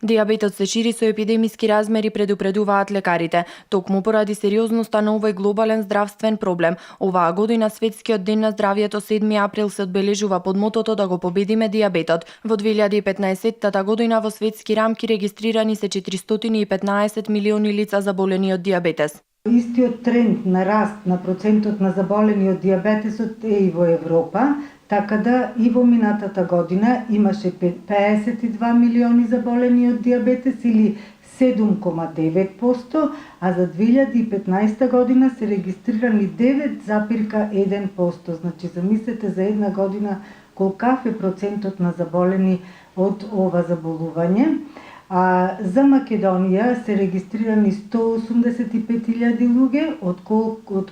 Диабетот се шири со епидемиски размери, предупредуваат лекарите. Токму поради сериозноста на овој глобален здравствен проблем, оваа година Светскиот ден на здравието 7 април се одбележува под мотото да го победиме диабетот. Во 2015 година во светски рамки регистрирани се 415 милиони лица заболени од диабетес. Истиот тренд на раст на процентот на заболени од диабетесот е и во Европа, така да и во минатата година имаше 52 милиони заболени од диабетес или 7,9%, а за 2015 година се регистрирани 9,1%. Значи, замислете за една година колкав е процентот на заболени од ова заболување. А за Македонија се регистрирани 185.000 луѓе, од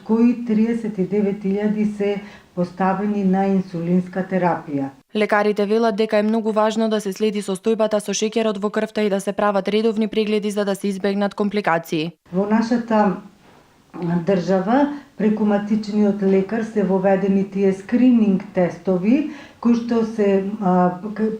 кои 39.000 се поставени на инсулинска терапија. Лекарите велат дека е многу важно да се следи состојбата со шеќерот во крвта и да се прават редовни прегледи за да се избегнат компликации. Во нашата држава преку матичниот лекар се воведени тие скрининг тестови кои што се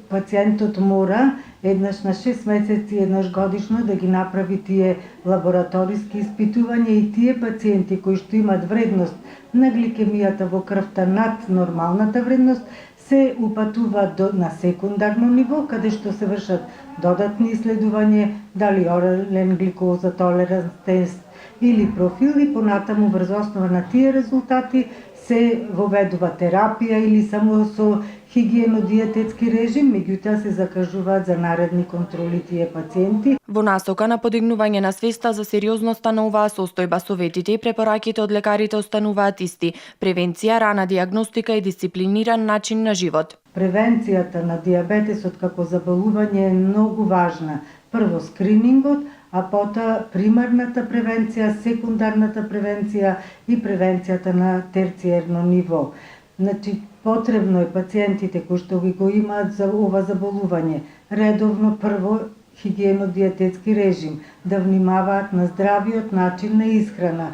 пациентот мора еднаш на 6 месеци, еднаш годишно да ги направи тие лабораториски испитувања и тие пациенти кои што имат вредност на гликемијата во крвта над нормалната вредност се упатуваат на секундарно ниво, каде што се вршат додатни исследувања, дали орален гликоза толеранс тест или профил, и понатаму врз основа на тие резултати се воведува терапија или само со хигиено-диететски режим, меѓутоа се закажуваат за наредни контроли тие пациенти. Во насока на подигнување на свеста за сериозноста на оваа состојба, советите и препораките од лекарите остануваат исти: превенција, рана диагностика и дисциплиниран начин на живот. Превенцијата на диабетесот како заболување е многу важна. Прво скринингот, а потоа примарната превенција, секундарната превенција и превенцијата на терциерно ниво. Значи, потребно е пациентите кои што го имаат за ова заболување редовно прво хигиено-диететски режим, да внимаваат на здравиот начин на исхрана.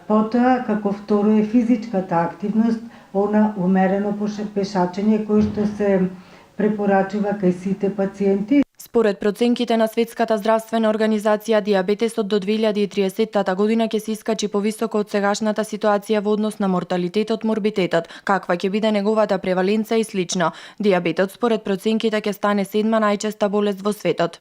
Потоа, како второ е физичката активност, она умерено пешачење кое што се препорачува кај сите пациенти. Според проценките на Светската здравствена организација, диабетесот до 2030 година ќе се искачи повисоко од сегашната ситуација во однос на морталитетот, морбитетот, каква ќе биде неговата преваленца и слично. Диабетот според проценките ќе стане 7 најчеста болест во светот.